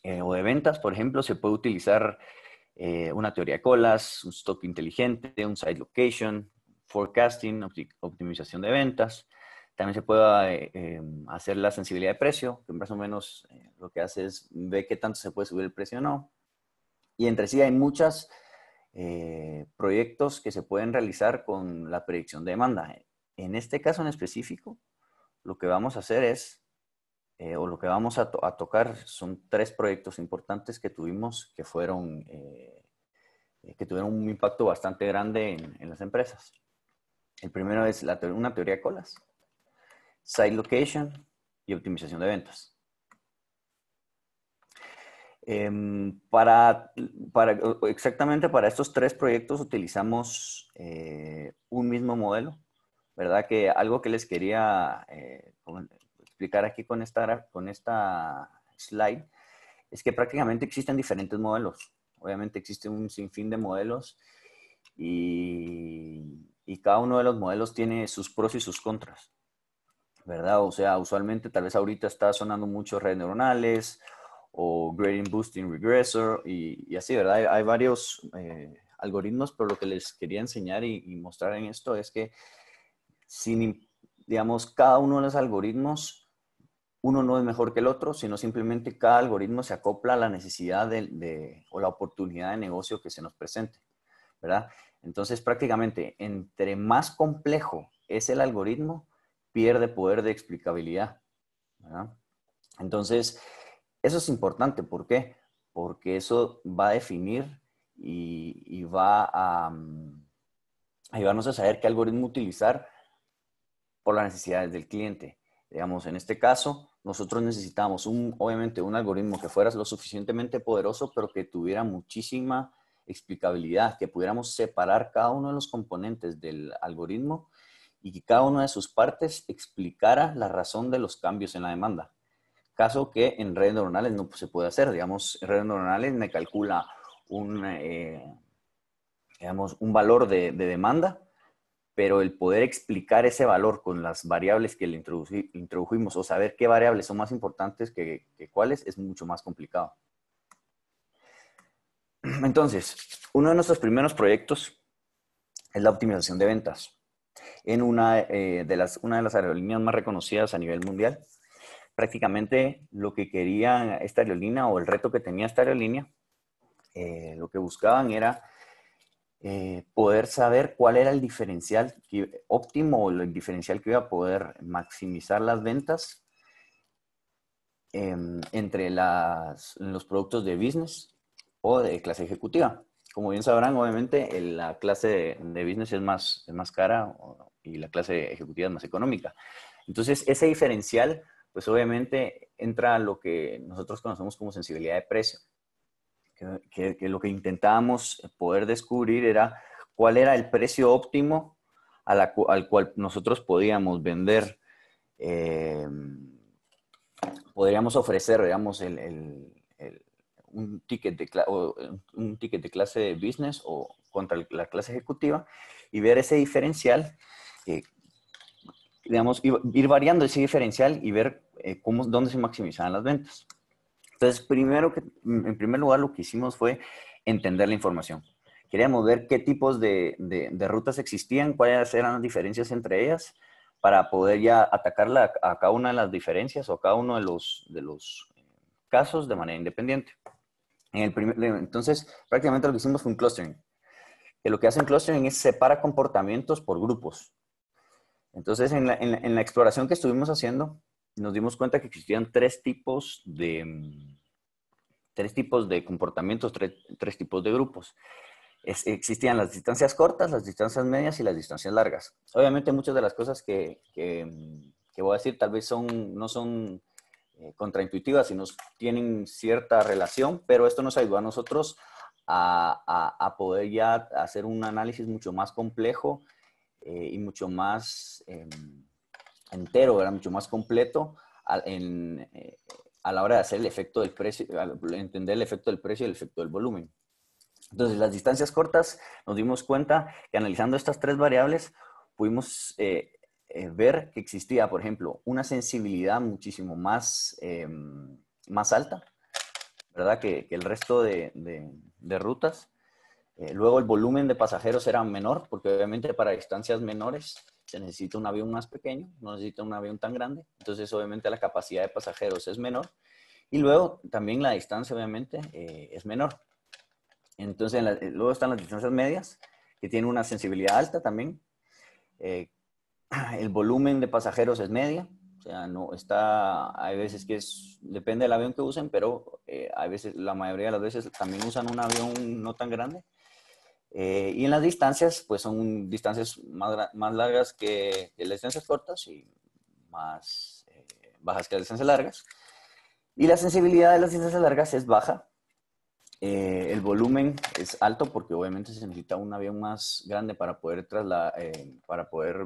o de ventas, por ejemplo, se puede utilizar una teoría de colas, un stock inteligente, un site location, forecasting, optimización de ventas. También se puede hacer la sensibilidad de precio, que más o menos lo que hace es ver qué tanto se puede subir el precio o no. Y entre sí hay muchos proyectos que se pueden realizar con la predicción de demanda. En este caso en específico, lo que vamos a hacer es o lo que vamos a tocar son tres proyectos importantes que tuvimos que tuvieron un impacto bastante grande en las empresas. El primero es una teoría de colas, site location y optimización de ventas. Exactamente para estos tres proyectos utilizamos un mismo modelo, ¿verdad? Que algo que les quería explicar aquí con esta slide es que prácticamente existen diferentes modelos. Obviamente existe un sinfín de modelos y cada uno de los modelos tiene sus pros y sus contras, ¿verdad? O sea, usualmente tal vez ahorita está sonando mucho redes neuronales o gradient boosting regressor y así, ¿verdad? Hay varios algoritmos, pero lo que les quería enseñar y mostrar en esto es que sin, digamos, cada uno de los algoritmos uno no es mejor que el otro, sino simplemente cada algoritmo se acopla a la necesidad o la oportunidad de negocio que se nos presente, ¿verdad? Entonces, prácticamente, entre más complejo es el algoritmo, pierde poder de explicabilidad, ¿verdad? Entonces, eso es importante. ¿Por qué? Porque eso va a definir y va a ayudarnos a saber qué algoritmo utilizar por las necesidades del cliente. Digamos, en este caso, nosotros necesitábamos obviamente un algoritmo que fuera lo suficientemente poderoso, pero que tuviera muchísima explicabilidad, que pudiéramos separar cada uno de los componentes del algoritmo y que cada una de sus partes explicara la razón de los cambios en la demanda. Caso que en redes neuronales no se puede hacer. Digamos, en redes neuronales me calcula digamos, un valor de demanda, pero el poder explicar ese valor con las variables que le introdujimos o saber qué variables son más importantes que cuáles es mucho más complicado. Entonces, uno de nuestros primeros proyectos es la optimización de ventas en una de las aerolíneas más reconocidas a nivel mundial. Prácticamente lo que quería esta aerolínea o el reto que tenía esta aerolínea, lo que buscaban era poder saber cuál era el diferencial óptimo o el diferencial que iba a poder maximizar las ventas entre los productos de business o de clase ejecutiva. Como bien sabrán, obviamente la clase de business es más cara y la clase ejecutiva es más económica. Entonces, ese diferencial, pues obviamente entra a lo que nosotros conocemos como sensibilidad de precio. Que lo que intentábamos poder descubrir era cuál era el precio óptimo al cual nosotros podíamos vender, podríamos ofrecer, digamos, un ticket un ticket de clase business o contra la clase ejecutiva y ver ese diferencial, digamos, ir variando ese diferencial y ver dónde se maximizaban las ventas. Entonces, en primer lugar, lo que hicimos fue entender la información. Queríamos ver qué tipos de rutas existían, cuáles eran las diferencias entre ellas, para poder ya atacarla a cada una de las diferencias o a cada uno de los casos de manera independiente. Entonces, prácticamente lo que hicimos fue un clustering. Que lo que hace un clustering es separa comportamientos por grupos. Entonces, en la exploración que estuvimos haciendo, nos dimos cuenta que existían tres tipos de comportamientos, tres tipos de grupos. Existían las distancias cortas, las distancias medias y las distancias largas. Obviamente muchas de las cosas que voy a decir tal vez no son contraintuitivas, sino tienen cierta relación, pero esto nos ayudó a nosotros a poder ya hacer un análisis mucho más complejo y mucho más entero, ¿verdad? Mucho más completo a la hora de hacer el efecto del precio, entender el efecto del precio y el efecto del volumen. Entonces, las distancias cortas, nos dimos cuenta que analizando estas tres variables, pudimos ver que existía, por ejemplo, una sensibilidad muchísimo más alta ¿verdad? Que el resto de rutas. Luego el volumen de pasajeros era menor, porque obviamente para distancias menores se necesita un avión más pequeño, no necesita un avión tan grande. Entonces obviamente la capacidad de pasajeros es menor. Y luego también la distancia obviamente es menor. Entonces luego están las distancias medias, que tienen una sensibilidad alta también. Eh, el volumen de pasajeros es media, o sea, no está, hay veces que depende del avión que usen, pero hay veces, la mayoría de las veces también usan un avión no tan grande. Y en las distancias, pues son distancias más largas que las distancias cortas y más bajas que las distancias largas. Y la sensibilidad de las distancias largas es baja. El volumen es alto porque obviamente se necesita un avión más grande para poder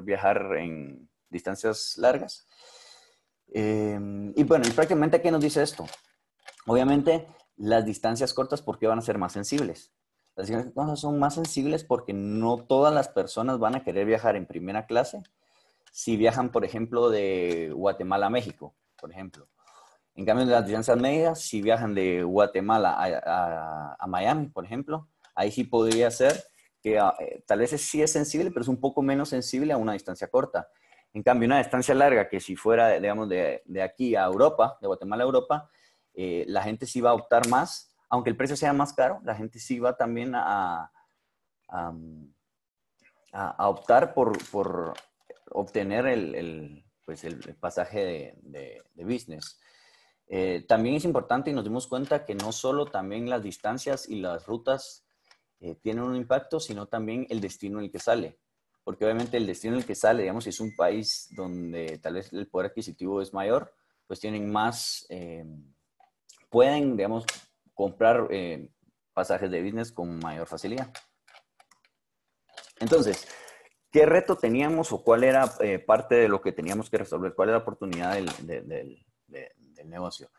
viajar en distancias largas. Y bueno, y prácticamente, ¿qué nos dice esto? Obviamente, las distancias cortas, ¿por qué van a ser más sensibles? Las distancias cortas son más sensibles porque no todas las personas van a querer viajar en primera clase si viajan, por ejemplo, de Guatemala a México, por ejemplo. En cambio, en las distancias medias, si viajan de Guatemala a Miami, por ejemplo, ahí sí podría ser que tal vez sí es sensible, pero es un poco menos sensible a una distancia corta. En cambio, una distancia larga, que si fuera, digamos, de aquí a Europa, de Guatemala a Europa, la gente sí va a optar más, aunque el precio sea más caro, la gente sí va también a, a optar por obtener pues el pasaje de business. También es importante y nos dimos cuenta que no solo también las distancias y las rutas tienen un impacto, sino también el destino en el que sale. Porque obviamente el destino en el que sale, digamos, si es un país donde tal vez el poder adquisitivo es mayor, pues tienen más, pueden, digamos, comprar pasajes de business con mayor facilidad. Entonces, ¿qué reto teníamos o cuál era parte de lo que teníamos que resolver? ¿Cuál era la oportunidad del negocio?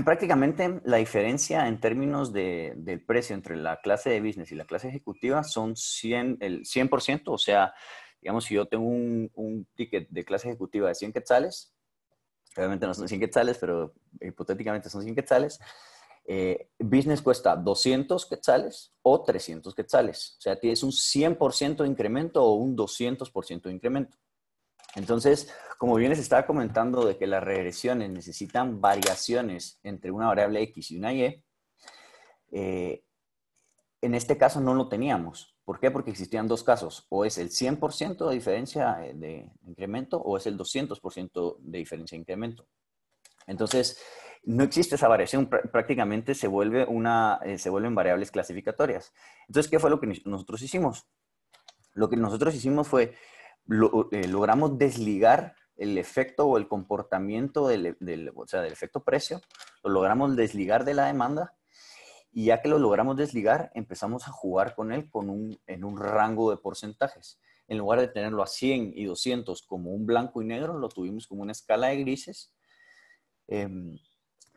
Prácticamente la diferencia en términos del precio entre la clase de business y la clase ejecutiva son el 100%, o sea, digamos, si yo tengo un ticket de clase ejecutiva de 100 quetzales, obviamente no son 100 quetzales, pero hipotéticamente son 100 quetzales, business cuesta 200 quetzales o 300 quetzales, o sea, tienes un 100% de incremento o un 200% de incremento. Entonces, como bien les estaba comentando de que las regresiones necesitan variaciones entre una variable X y una Y, en este caso no lo teníamos. ¿Por qué? Porque existían dos casos. O es el 100% de diferencia de incremento o es el 200% de diferencia de incremento. Entonces, no existe esa variación. Prácticamente se vuelven variables clasificatorias. Entonces, ¿qué fue lo que nosotros hicimos? Lo que nosotros hicimos fue logramos desligar el efecto o el comportamiento o sea, del efecto precio, lo logramos desligar de la demanda y ya que lo logramos desligar, empezamos a jugar con él en un rango de porcentajes. En lugar de tenerlo a 100 y 200 como un blanco y negro, lo tuvimos como una escala de grises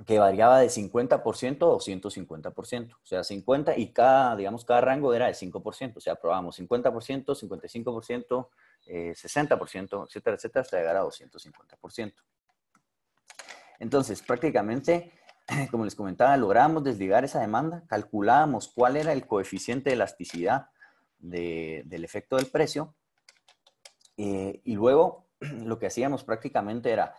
que variaba de 50% a 250%. O sea, 50 y cada rango era de 5%. O sea, probamos 50%, 55%, 60%, etcétera, etcétera, hasta llegar a 250%. Entonces, prácticamente, como les comentaba, logramos desligar esa demanda, calculábamos cuál era el coeficiente de elasticidad del efecto del precio y luego lo que hacíamos prácticamente era,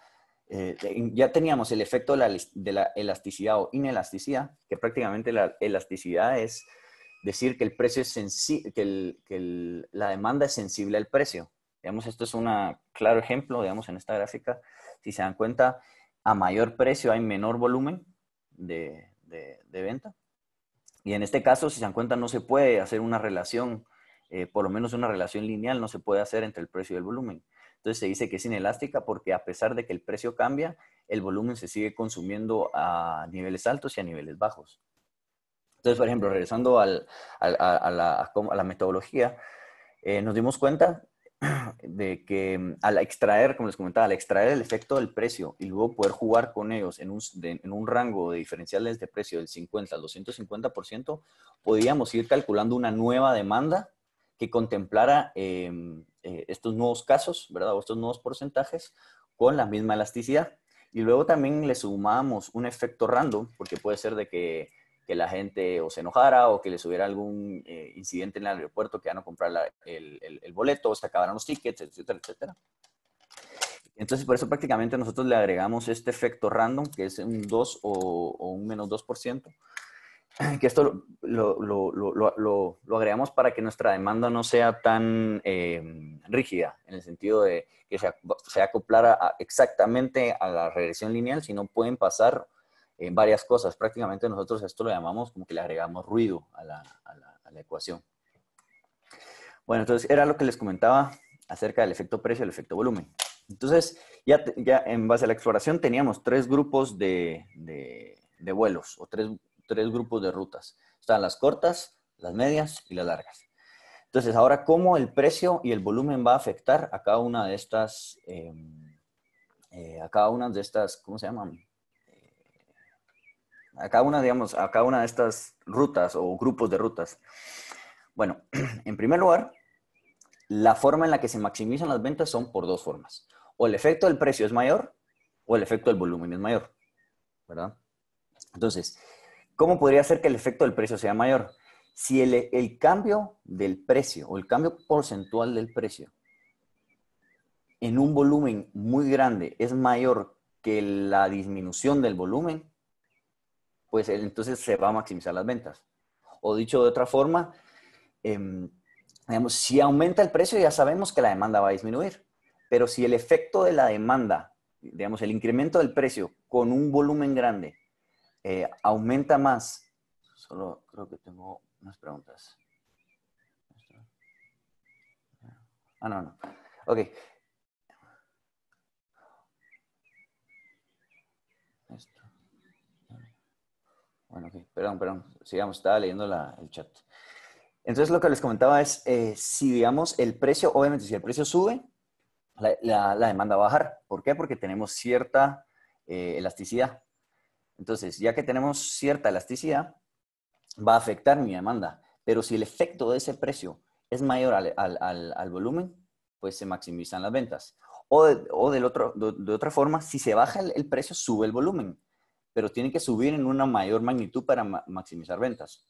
ya teníamos el efecto de la elasticidad o inelasticidad, que prácticamente la elasticidad es decir que el precio es la demanda es sensible al precio. Digamos, esto es un claro ejemplo, digamos, en esta gráfica. Si se dan cuenta, a mayor precio hay menor volumen de venta. Y en este caso, si se dan cuenta, no se puede hacer una relación, por lo menos una relación lineal, no se puede hacer entre el precio y el volumen. Entonces se dice que es inelástica porque a pesar de que el precio cambia, el volumen se sigue consumiendo a niveles altos y a niveles bajos. Entonces, por ejemplo, regresando a la metodología, nos dimos cuenta de que al extraer, como les comentaba, al extraer el efecto del precio y luego poder jugar con ellos en un rango de diferenciales de precio del 50 al 250%, podíamos ir calculando una nueva demanda que contemplara estos nuevos casos, ¿verdad? O estos nuevos porcentajes con la misma elasticidad. Y luego también le sumamos un efecto random, porque puede ser de que la gente o se enojara o que les hubiera algún incidente en el aeropuerto, que ya no comprar el boleto, o se acabaran los tickets, etcétera, etcétera. Entonces, por eso prácticamente nosotros le agregamos este efecto random, que es un 2 o un menos 2%, que esto lo agregamos para que nuestra demanda no sea tan rígida, en el sentido de que se acoplara exactamente a la regresión lineal, sino pueden pasar varias cosas. Prácticamente nosotros esto lo llamamos como que le agregamos ruido a la ecuación. Bueno, entonces era lo que les comentaba acerca del efecto precio y el efecto volumen. Entonces, ya en base a la exploración teníamos 3 grupos de vuelos o tres grupos de rutas. Están las cortas, las medias y las largas. Entonces, ahora, ¿cómo el precio y el volumen va a afectar a cada una de estas, ¿cómo se llaman? A cada una de estas rutas o grupos de rutas. Bueno, en primer lugar, la forma en la que se maximizan las ventas son por 2 formas. O el efecto del precio es mayor o el efecto del volumen es mayor, ¿verdad? Entonces, ¿cómo podría ser que el efecto del precio sea mayor? Si el cambio del precio o el cambio porcentual del precio en un volumen muy grande es mayor que la disminución del volumen, pues entonces se va a maximizar las ventas. O dicho de otra forma, digamos, si aumenta el precio ya sabemos que la demanda va a disminuir, pero si el efecto de la demanda, digamos, el incremento del precio con un volumen grande aumenta más, solo creo que tengo unas preguntas. No. Ok. Esto. Bueno, ok. Perdón. Sigamos, estaba leyendo el chat. Entonces, lo que les comentaba es, si digamos el precio, obviamente si el precio sube, la demanda va a bajar. ¿Por qué? Porque tenemos cierta elasticidad. Entonces, ya que tenemos cierta elasticidad, va a afectar mi demanda. Pero si el efecto de ese precio es mayor al volumen, pues se maximizan las ventas. O de otra forma, si se baja el precio, sube el volumen. Pero tiene que subir en una mayor magnitud para maximizar ventas.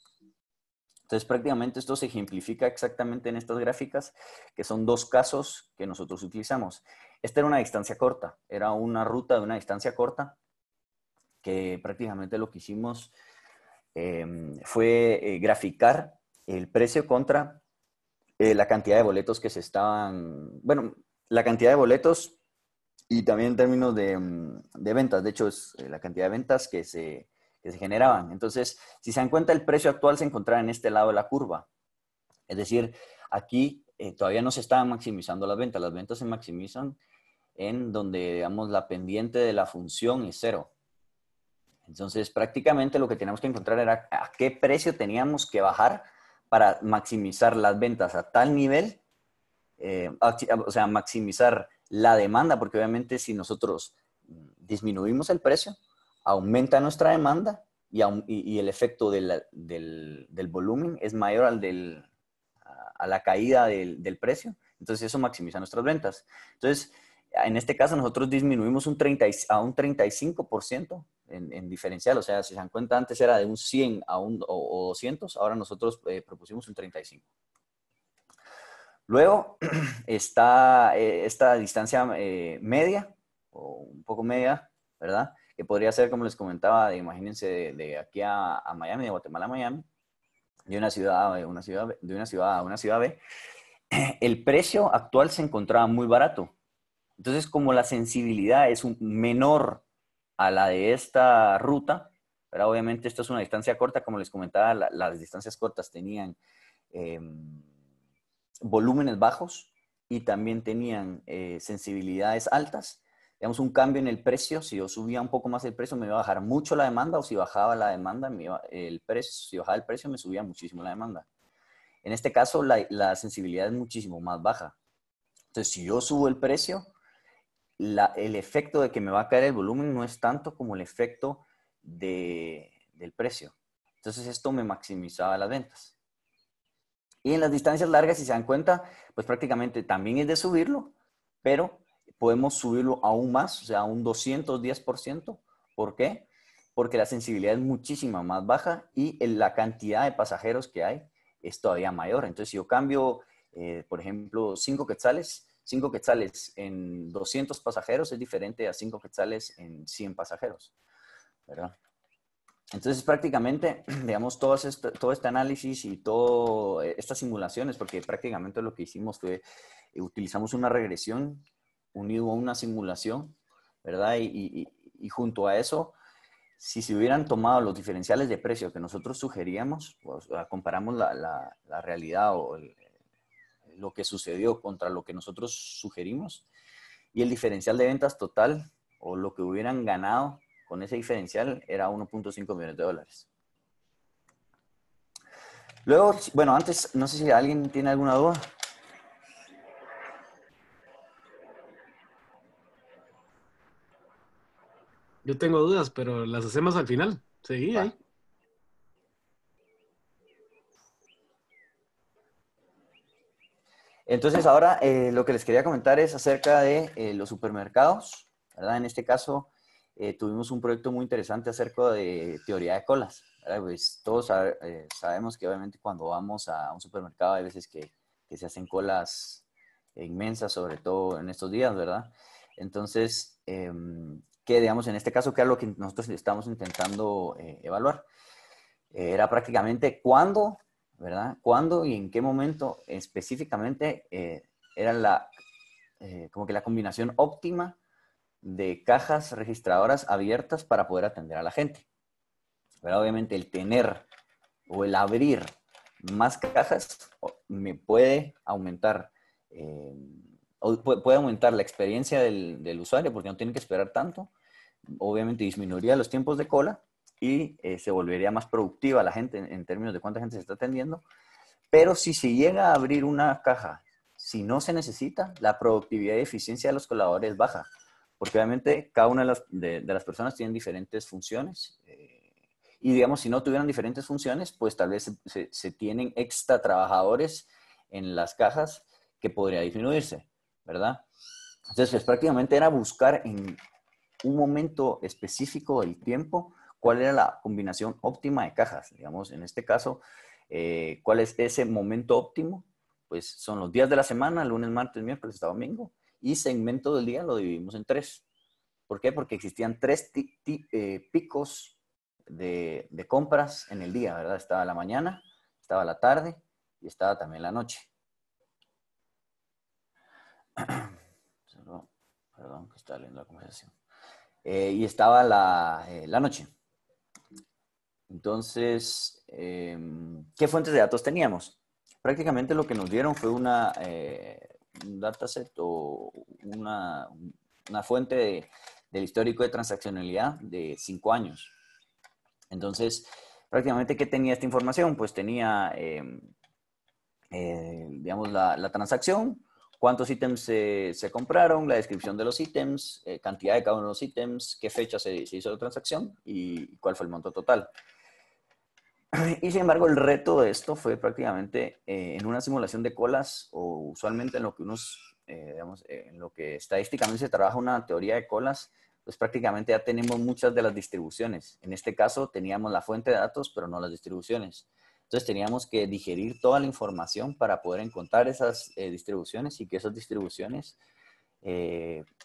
Entonces, prácticamente esto se ejemplifica exactamente en estas gráficas, que son 2 casos que nosotros utilizamos. Esta era una distancia corta, era una ruta de una distancia corta, que prácticamente lo que hicimos fue graficar el precio contra la cantidad de boletos que se estaban, bueno, la cantidad de boletos y también en términos de ventas. De hecho, es la cantidad de ventas que se generaban. Entonces, si se dan cuenta, el precio actual se encontraba en este lado de la curva. Es decir, aquí todavía no se estaban maximizando las ventas. Las ventas se maximizan en donde, digamos, la pendiente de la función es 0. Entonces, prácticamente lo que teníamos que encontrar era a qué precio teníamos que bajar para maximizar las ventas a tal nivel, o sea, maximizar la demanda, porque obviamente si nosotros disminuimos el precio, aumenta nuestra demanda y el efecto del volumen es mayor a la caída del precio. Entonces eso maximiza nuestras ventas. Entonces, en este caso nosotros disminuimos a un 35% en diferencial. O sea, si se dan cuenta, antes era de un 100 o 200, ahora nosotros propusimos un 35. Luego está esta distancia media, o un poco media, ¿verdad? Que podría ser, como les comentaba, imagínense, de aquí a Miami, de Guatemala a Miami, de una ciudad a una ciudad B. El precio actual se encontraba muy barato. Entonces, como la sensibilidad es menor a la de esta ruta, pero obviamente esto es una distancia corta, como les comentaba, las distancias cortas tenían volúmenes bajos y también tenían sensibilidades altas. Digamos, un cambio en el precio, si yo subía un poco más el precio, me iba a bajar mucho la demanda, o si bajaba la demanda, si bajaba el precio, me subía muchísimo la demanda. En este caso, la sensibilidad es muchísimo más baja. Entonces, si yo subo el precio, el efecto de que me va a caer el volumen no es tanto como el efecto del precio. Entonces, esto me maximizaba las ventas. Y en las distancias largas, si se dan cuenta, pues prácticamente también es de subirlo, pero podemos subirlo aún más, o sea, un 210%. ¿Por qué? Porque la sensibilidad es muchísima más baja y la cantidad de pasajeros que hay es todavía mayor. Entonces, si yo cambio, por ejemplo, 5 quetzales en 200 pasajeros es diferente a 5 quetzales en 100 pasajeros, ¿verdad? Entonces, prácticamente, digamos, todo este análisis y todas estas simulaciones, porque prácticamente lo que hicimos fue, utilizamos una regresión unido a una simulación, ¿verdad? Y junto a eso, si se hubieran tomado los diferenciales de precio que nosotros sugeríamos, pues, comparamos la realidad o lo que sucedió contra lo que nosotros sugerimos, y el diferencial de ventas total o lo que hubieran ganado con ese diferencial era 1.5 millones de dólares. Luego, bueno, antes, no sé si alguien tiene alguna duda. Yo tengo dudas, pero las hacemos al final. Seguí Va. ahí. Entonces, ahora lo que les quería comentar es acerca de los supermercados, ¿verdad? En este caso, tuvimos un proyecto muy interesante acerca de teoría de colas, ¿verdad? Pues todos sabemos que obviamente cuando vamos a un supermercado hay veces que se hacen colas inmensas, sobre todo en estos días, ¿verdad? Entonces, que digamos, en este caso, ¿qué es lo que nosotros estamos intentando evaluar? Era prácticamente cuándo, ¿verdad? ¿Cuándo y en qué momento específicamente era como que la combinación óptima de cajas registradoras abiertas para poder atender a la gente, ¿verdad? Obviamente el tener o el abrir más cajas me puede aumentar, puede aumentar la experiencia del usuario porque no tiene que esperar tanto. Obviamente disminuiría los tiempos de cola y se volvería más productiva la gente en términos de cuánta gente se está atendiendo. Pero si se llega a abrir una caja, si no se necesita, la productividad y eficiencia de los coladores baja. Porque obviamente cada una de las personas tienen diferentes funciones. Y digamos, si no tuvieran diferentes funciones, pues tal vez se tienen extra trabajadores en las cajas que podría disminuirse, ¿verdad? Entonces, pues, prácticamente era buscar en un momento específico del tiempo cuál era la combinación óptima de cajas. Digamos, en este caso, ¿cuál es ese momento óptimo? Pues son los días de la semana, lunes, martes, miércoles, hasta domingo, y segmento del día lo dividimos en 3. ¿Por qué? Porque existían 3 picos de compras en el día, ¿verdad? Estaba la mañana, estaba la tarde y estaba también la noche. Perdón, que estaba leyendo la conversación. Y estaba la noche. Entonces, ¿qué fuentes de datos teníamos? Prácticamente lo que nos dieron fue un dataset o una fuente del histórico de transaccionalidad de 5 años. Entonces, prácticamente, ¿qué tenía esta información? Pues tenía, digamos, la transacción, cuántos ítems se compraron, la descripción de los ítems, cantidad de cada uno de los ítems, qué fecha se hizo la transacción y cuál fue el monto total. Y sin embargo, el reto de esto fue prácticamente en una simulación de colas o usualmente en lo que digamos, en lo que estadísticamente se trabaja una teoría de colas, pues prácticamente ya tenemos muchas de las distribuciones. En este caso teníamos la fuente de datos, pero no las distribuciones. Entonces teníamos que digerir toda la información para poder encontrar esas distribuciones y que esas distribuciones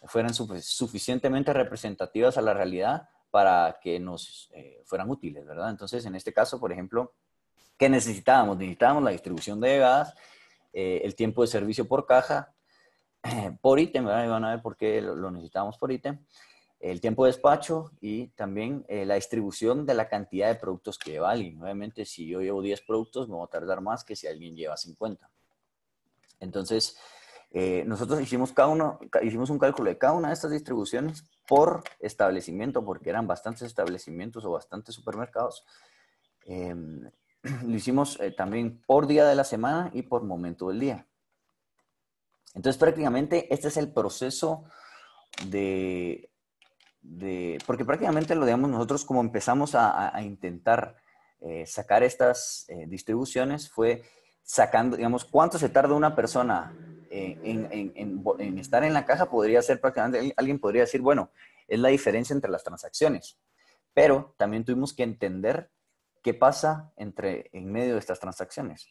fueran suficientemente representativas a la realidad para que nos fueran útiles, ¿verdad? Entonces, en este caso, por ejemplo, ¿qué necesitábamos? Necesitábamos la distribución de llegadas, el tiempo de servicio por caja, por ítem, ¿verdad? Y van a ver por qué lo necesitábamos por ítem, el tiempo de despacho y también la distribución de la cantidad de productos que lleva alguien. Obviamente, si yo llevo 10 productos, me voy a tardar más que si alguien lleva 50. Entonces, nosotros hicimos un cálculo de cada una de estas distribuciones por establecimiento, porque eran bastantes establecimientos o bastantes supermercados. Lo hicimos también por día de la semana y por momento del día. Entonces, prácticamente, este es el proceso porque prácticamente lo digamos nosotros como empezamos a intentar sacar estas distribuciones fue sacando, digamos, cuánto se tarda una persona en estar en la caja podría ser prácticamente, alguien podría decir, bueno, es la diferencia entre las transacciones. Pero también tuvimos que entender qué pasa en medio de estas transacciones,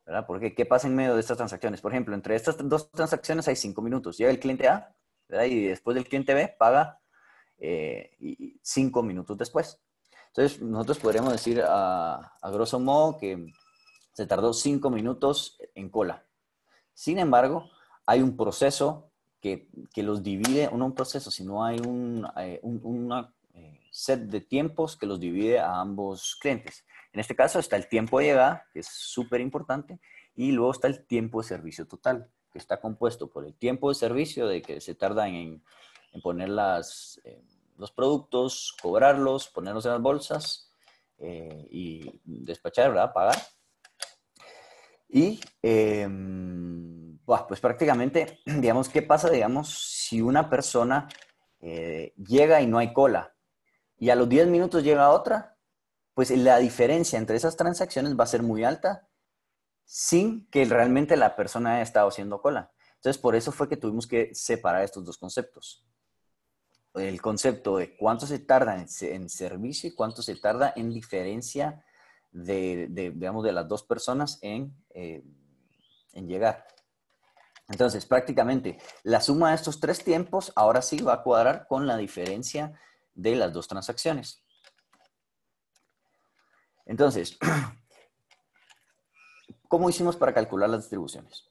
¿verdad? Porque ¿qué pasa en medio de estas transacciones? Por ejemplo, entre estas dos transacciones hay 5 minutos. Llega el cliente A, ¿verdad? Y después del cliente B paga 5 minutos después. Entonces, nosotros podríamos decir a grosso modo que se tardó 5 minutos en cola. Sin embargo, hay un proceso que los divide, no un proceso, sino hay una set de tiempos que los divide a ambos clientes. En este caso está el tiempo de llegada, que es súper importante, y luego está el tiempo de servicio total, que está compuesto por el tiempo de servicio de que se tarda en poner los productos, cobrarlos, ponerlos en las bolsas y despachar, ¿verdad? Pagar. Y pues prácticamente, digamos, ¿qué pasa, digamos, si una persona llega y no hay cola y a los 10 minutos llega otra? Pues la diferencia entre esas transacciones va a ser muy alta sin que realmente la persona haya estado haciendo cola. Entonces, por eso fue que tuvimos que separar estos dos conceptos. El concepto de cuánto se tarda en servicio y cuánto se tarda en diferencia digamos, de las dos personas en llegar. Entonces, prácticamente, la suma de estos tres tiempos ahora sí va a cuadrar con la diferencia de las dos transacciones. Entonces, ¿cómo hicimos para calcular las distribuciones?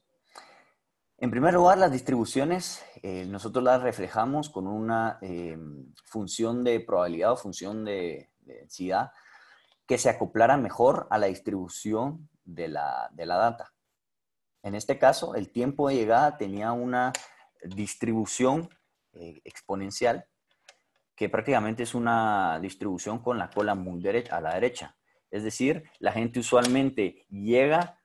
En primer lugar, las distribuciones nosotros las reflejamos con una función de probabilidad o función de densidad que se acoplara mejor a la distribución de la data. En este caso, el tiempo de llegada tenía una distribución exponencial que prácticamente es una distribución con la cola muy a la derecha. Es decir, la gente usualmente llega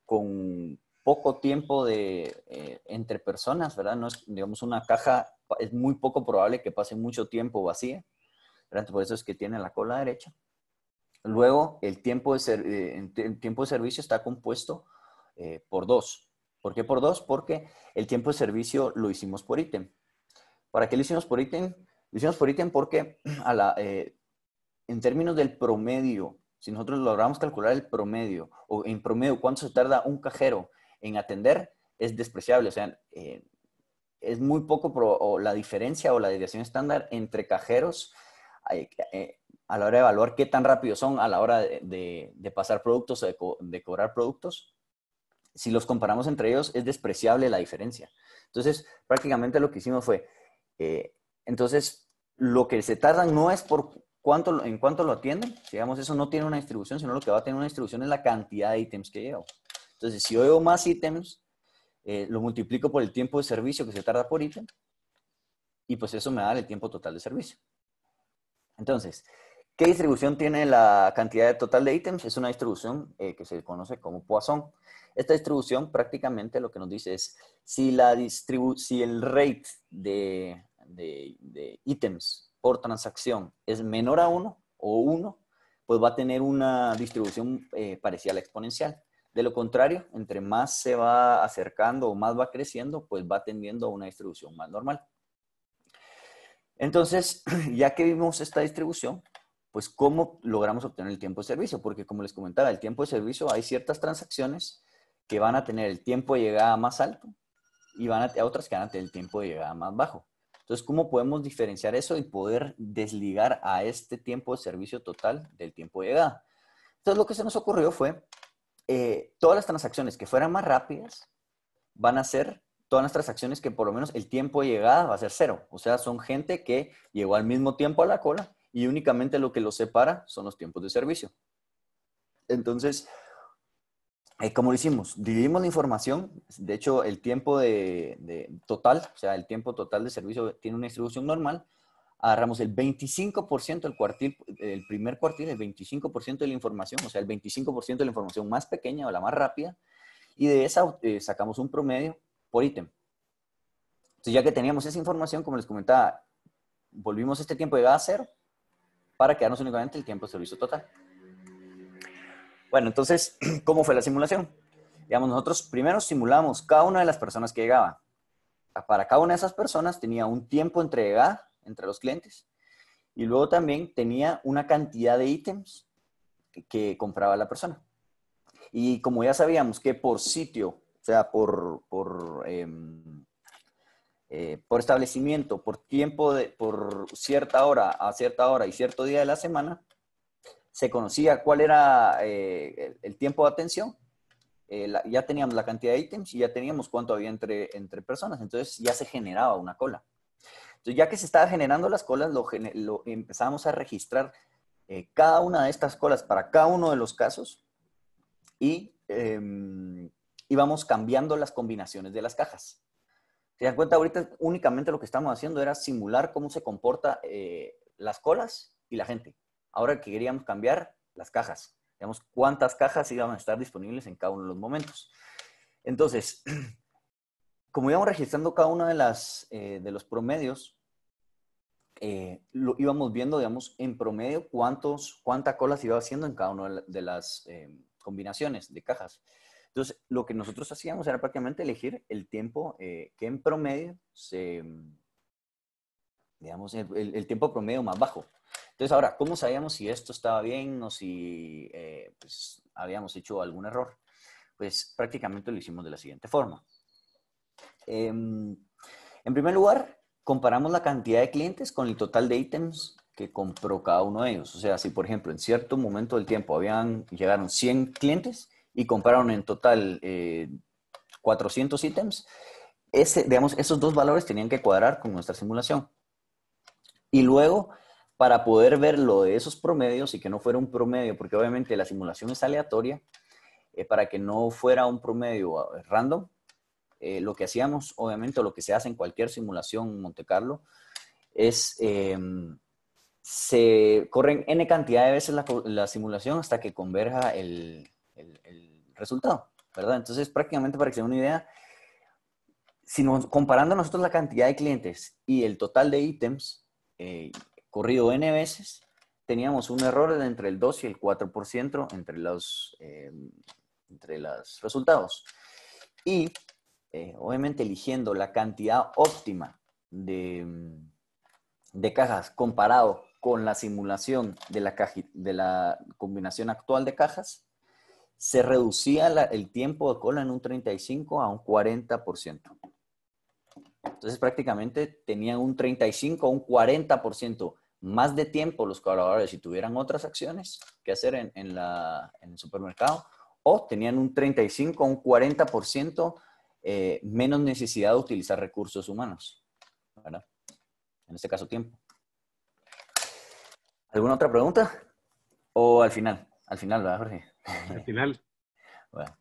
con poco tiempo entre personas, ¿verdad? No es, digamos, una caja, es muy poco probable que pase mucho tiempo vacía, ¿verdad? Por eso es que tiene la cola derecha. Luego, el tiempo de servicio está compuesto por 2. ¿Por qué por 2? Porque el tiempo de servicio lo hicimos por ítem. ¿Para qué lo hicimos por ítem? Lo hicimos por ítem porque en términos del promedio, si nosotros logramos calcular el promedio, o en promedio cuánto se tarda un cajero en atender, es despreciable. O sea, es muy poco, o la diferencia o la desviación estándar entre cajeros a la hora de evaluar qué tan rápido son a la hora de pasar productos o de cobrar productos. Si los comparamos entre ellos, es despreciable la diferencia. Entonces, prácticamente lo que hicimos fue, entonces, lo que se tardan no es por en cuánto lo atienden, digamos, eso no tiene una distribución, sino lo que va a tener una distribución es la cantidad de ítems que llevo. Entonces, si yo llevo más ítems, lo multiplico por el tiempo de servicio que se tarda por ítem, y pues eso me da el tiempo total de servicio. Entonces, ¿qué distribución tiene la cantidad total de ítems? Es una distribución que se conoce como Poisson. Esta distribución prácticamente lo que nos dice es si el rate de ítems por transacción es menor a 1 o 1, pues va a tener una distribución parecida a la exponencial. De lo contrario, entre más se va acercando o más va creciendo, pues va tendiendo a una distribución más normal. Entonces, ya que vimos esta distribución, pues ¿cómo logramos obtener el tiempo de servicio? Porque como les comentaba, el tiempo de servicio hay ciertas transacciones que van a tener el tiempo de llegada más alto y van a otras que van a tener el tiempo de llegada más bajo. Entonces, ¿cómo podemos diferenciar eso y poder desligar a este tiempo de servicio total del tiempo de llegada? Entonces, lo que se nos ocurrió fue, todas las transacciones que fueran más rápidas van a ser todas las transacciones que por lo menos el tiempo de llegada va a ser 0. O sea, son gente que llegó al mismo tiempo a la cola y únicamente lo que los separa son los tiempos de servicio. Entonces, ¿cómo lo hicimos? Dividimos la información. De hecho, el tiempo total, o sea, el tiempo total de servicio tiene una distribución normal. Agarramos el 25% el primer cuartil, el 25% de la información, o sea, el 25% de la información más pequeña o la más rápida, y de esa sacamos un promedio por ítem. Entonces, ya que teníamos esa información, como les comentaba, volvimos este tiempo de llegada a 0 para quedarnos únicamente el tiempo de servicio total. Bueno, entonces, ¿cómo fue la simulación? Digamos, nosotros primero simulamos cada una de las personas que llegaba. Para cada una de esas personas tenía un tiempo entre llegada entre los clientes y luego también tenía una cantidad de ítems que compraba la persona. Y como ya sabíamos que por sitio, o sea, por establecimiento, por tiempo, por cierta hora a cierta hora y cierto día de la semana, se conocía cuál era el tiempo de atención. Ya teníamos la cantidad de ítems y ya teníamos cuánto había entre personas. Entonces ya se generaba una cola. Entonces ya que se estaba generando las colas, lo empezamos a registrar cada una de estas colas para cada uno de los casos y íbamos cambiando las combinaciones de las cajas. ¿Se dan cuenta? Ahorita únicamente lo que estamos haciendo era simular cómo se comporta las colas y la gente. Ahora que queríamos cambiar las cajas. Digamos, cuántas cajas iban a estar disponibles en cada uno de los momentos. Entonces, como íbamos registrando cada uno de los promedios, lo íbamos viendo, digamos, en promedio cuánta cola se iba haciendo en cada una de las combinaciones de cajas. Entonces, lo que nosotros hacíamos era prácticamente elegir el tiempo que en promedio digamos, el tiempo promedio más bajo. Entonces, ahora, ¿cómo sabíamos si esto estaba bien o si pues, habíamos hecho algún error? Pues prácticamente lo hicimos de la siguiente forma. En primer lugar, comparamos la cantidad de clientes con el total de ítems que compró cada uno de ellos. O sea, si por ejemplo en cierto momento del tiempo llegaron 100 clientes y compraron en total 400 ítems, digamos, esos dos valores tenían que cuadrar con nuestra simulación. Y luego, para poder ver lo de esos promedios y que no fuera un promedio, porque obviamente la simulación es aleatoria, para que no fuera un promedio random, lo que hacíamos, obviamente, o lo que se hace en cualquier simulación Monte Carlo, es se corren n cantidad de veces la simulación hasta que converja el resultado, ¿verdad? Entonces, prácticamente para que se den una idea, si comparando nosotros la cantidad de clientes y el total de ítems corrido n veces, teníamos un error de entre el 2 y el 4% entre los resultados. Y obviamente eligiendo la cantidad óptima de cajas comparado con la simulación de la combinación actual de cajas, se reducía el tiempo de cola en un 35 a un 40%. Entonces prácticamente tenían un 35 a un 40% más de tiempo los colaboradores si tuvieran otras acciones que hacer en el supermercado, o tenían un 35 a un 40% menos necesidad de utilizar recursos humanos, ¿verdad? En este caso, tiempo. ¿Alguna otra pregunta? ¿O al final? Al final, ¿verdad, Jorge? Al final. Bueno.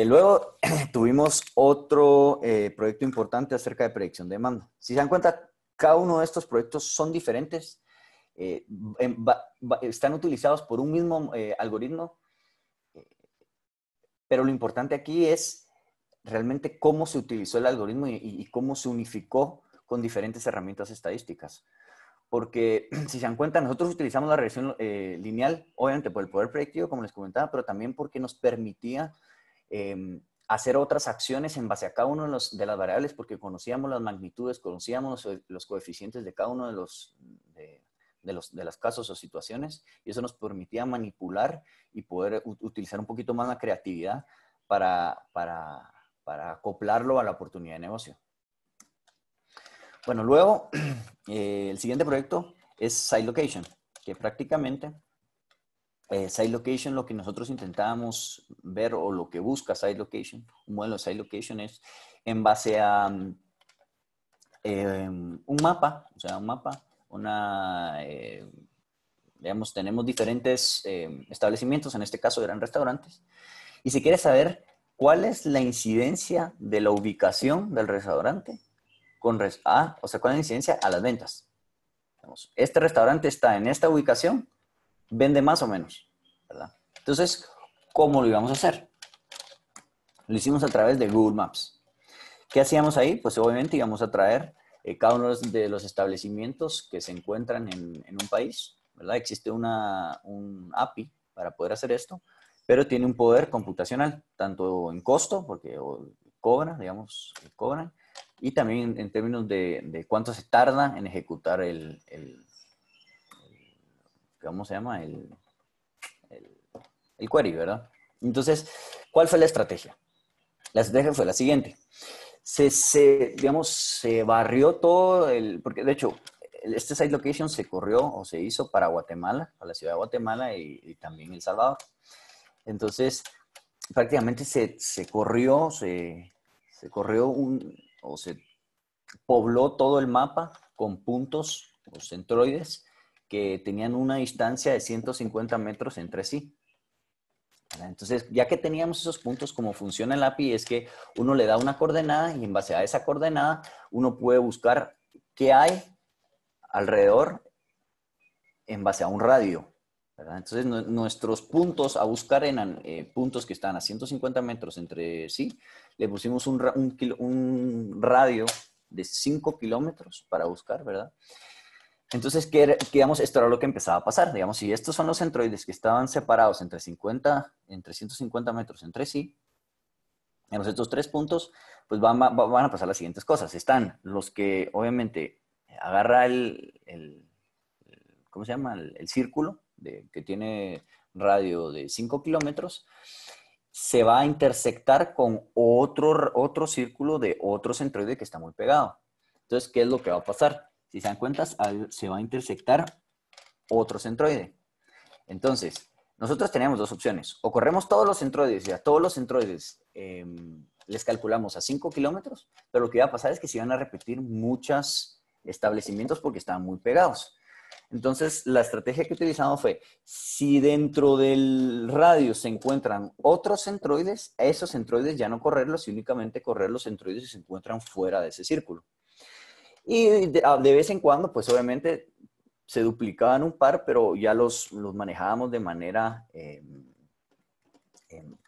Luego tuvimos otro proyecto importante acerca de predicción de demanda. Si se dan cuenta, cada uno de estos proyectos son diferentes. Están utilizados por un mismo algoritmo, pero lo importante aquí es realmente cómo se utilizó el algoritmo y cómo se unificó con diferentes herramientas estadísticas. Porque si se dan cuenta, nosotros utilizamos la regresión lineal, obviamente por el poder predictivo, como les comentaba, pero también porque nos permitía hacer otras acciones en base a cada una de las variables, porque conocíamos las magnitudes, conocíamos los coeficientes de cada uno de los casos o situaciones, y eso nos permitía manipular y poder utilizar un poquito más la creatividad para acoplarlo a la oportunidad de negocio. Bueno, luego el siguiente proyecto es SiteLocation, que prácticamente SiteLocation, lo que nosotros intentábamos ver, o lo que busca SiteLocation, un modelo de SiteLocation, es en base a un mapa, o sea, un mapa, digamos, tenemos diferentes establecimientos, en este caso eran restaurantes, y si quieres saber cuál es la incidencia de la ubicación del restaurante cuál es la incidencia a las ventas. Digamos, este restaurante está en esta ubicación, vende más o menos, ¿verdad? Entonces, ¿cómo lo íbamos a hacer? Lo hicimos a través de Google Maps. ¿Qué hacíamos ahí? Pues obviamente íbamos a traer cada uno de los establecimientos que se encuentran en un país, ¿verdad? Existe un API para poder hacer esto, pero tiene un poder computacional, tanto en costo, porque cobran, digamos, cobran, y también en términos de cuánto se tarda en ejecutar ¿cómo se llama? El query, ¿verdad? Entonces, ¿cuál fue la estrategia? La estrategia fue la siguiente. Digamos, se barrió todo porque de hecho, este site location se corrió o se hizo para Guatemala, para la ciudad de Guatemala y también El Salvador. Entonces, prácticamente se corrió, se pobló todo el mapa con puntos o centroides que tenían una distancia de 150 metros entre sí. Entonces, ya que teníamos esos puntos, como funciona el API es que uno le da una coordenada y en base a esa coordenada uno puede buscar qué hay alrededor en base a un radio, ¿verdad? Entonces, nuestros puntos a buscar eran puntos que están a 150 metros entre sí. Le pusimos un radio de 5 kilómetros para buscar, ¿verdad? Entonces, digamos, esto era lo que empezaba a pasar. Digamos, si estos son los centroides que estaban separados entre 150 metros entre sí, en estos 3 puntos, pues van a pasar las siguientes cosas. Están los que, obviamente, agarra ¿cómo se llama? El círculo que tiene radio de 5 kilómetros, se va a intersectar con otro círculo de otro centroide que está muy pegado. Entonces, ¿qué es lo que va a pasar? Si se dan cuenta, se va a intersectar otro centroide. Entonces, nosotros teníamos dos opciones. O corremos todos los centroides y a todos los centroides les calculamos a 5 kilómetros, pero lo que iba a pasar es que se iban a repetir muchos establecimientos porque estaban muy pegados. Entonces, la estrategia que utilizamos fue, si dentro del radio se encuentran otros centroides, a esos centroides ya no correrlos y únicamente correr los centroides que se encuentran fuera de ese círculo. Y de vez en cuando, pues obviamente se duplicaban un par, pero ya los manejábamos de manera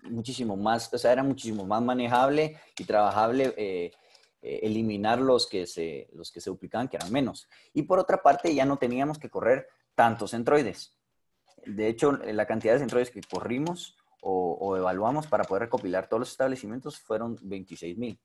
muchísimo más, o sea, era muchísimo más manejable y trabajable eliminar los que se duplicaban, que eran menos. Y por otra parte, ya no teníamos que correr tantos centroides. De hecho, la cantidad de centroides que corrimos o evaluamos para poder recopilar todos los establecimientos fueron 26,000.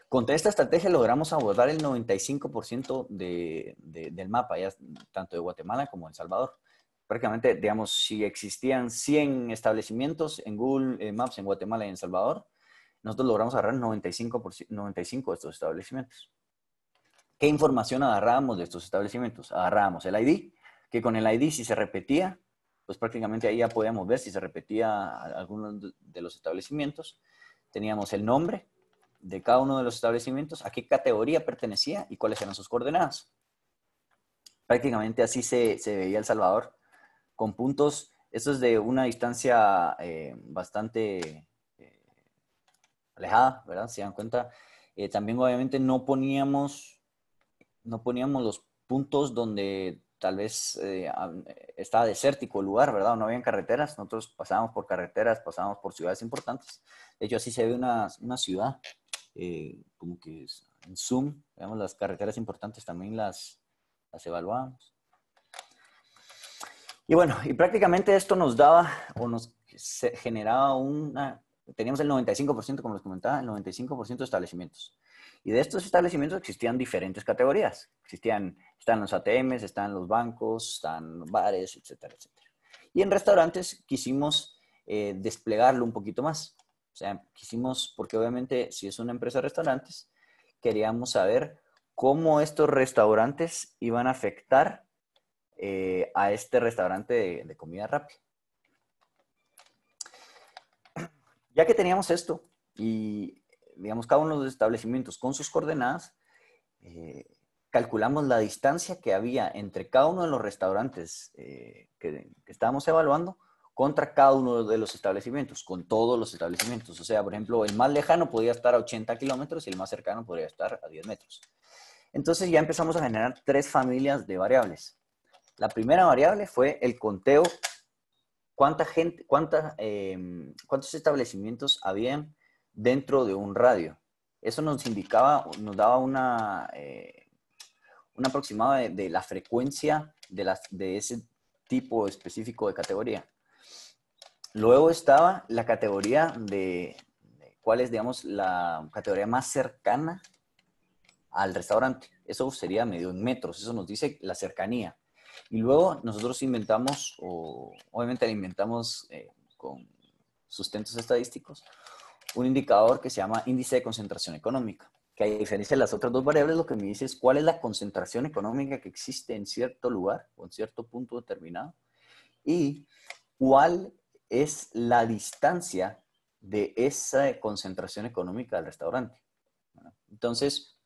Con esta estrategia logramos abordar el 95% del mapa, ya tanto de Guatemala como de El Salvador. Prácticamente, digamos, si existían 100 establecimientos en Google Maps en Guatemala y en El Salvador, nosotros logramos agarrar 95 de estos establecimientos. ¿Qué información agarrábamos de estos establecimientos? Agarrábamos el ID, que con el ID si se repetía, pues prácticamente ahí ya podíamos ver si se repetía alguno de los establecimientos. Teníamos el nombre de cada uno de los establecimientos, a qué categoría pertenecía y cuáles eran sus coordenadas. Prácticamente así se veía El Salvador, con puntos, esto es de una distancia bastante alejada, ¿verdad? Se dan cuenta. También obviamente no poníamos los puntos donde tal vez estaba desértico el lugar, ¿verdad? No habían carreteras, nosotros pasábamos por carreteras, pasábamos por ciudades importantes. De hecho, así se ve una ciudad, como que en zoom, digamos, las carreteras importantes también las evaluábamos. Y bueno, y prácticamente esto nos daba o nos generaba teníamos el 95%, como les comentaba, el 95% de establecimientos. Y de estos establecimientos existían diferentes categorías. Están los ATMs, están los bancos, están bares, etcétera, etcétera. Y en restaurantes quisimos desplegarlo un poquito más. O sea, porque obviamente si es una empresa de restaurantes, queríamos saber cómo estos restaurantes iban a afectar a este restaurante de comida rápida. Ya que teníamos esto y, digamos, cada uno de los establecimientos con sus coordenadas, calculamos la distancia que había entre cada uno de los restaurantes que estábamos evaluando contra cada uno de los establecimientos, con todos los establecimientos. O sea, por ejemplo, el más lejano podía estar a 80 kilómetros y el más cercano podría estar a 10 metros. Entonces ya empezamos a generar 3 familias de variables. La primera variable fue el conteo, cuántos establecimientos habían dentro de un radio. Eso nos daba un aproximado de la frecuencia de ese tipo específico de categoría. Luego estaba la categoría de cuál es, digamos, la categoría más cercana al restaurante. Eso sería medido en metros, eso nos dice la cercanía. Y luego nosotros inventamos, o obviamente la inventamos con sustentos estadísticos, un indicador que se llama índice de concentración económica, que a diferencia de las otras dos variables, lo que me dice es cuál es la concentración económica que existe en cierto lugar o en cierto punto determinado y cuál es la distancia de esa concentración económica del restaurante. Entonces,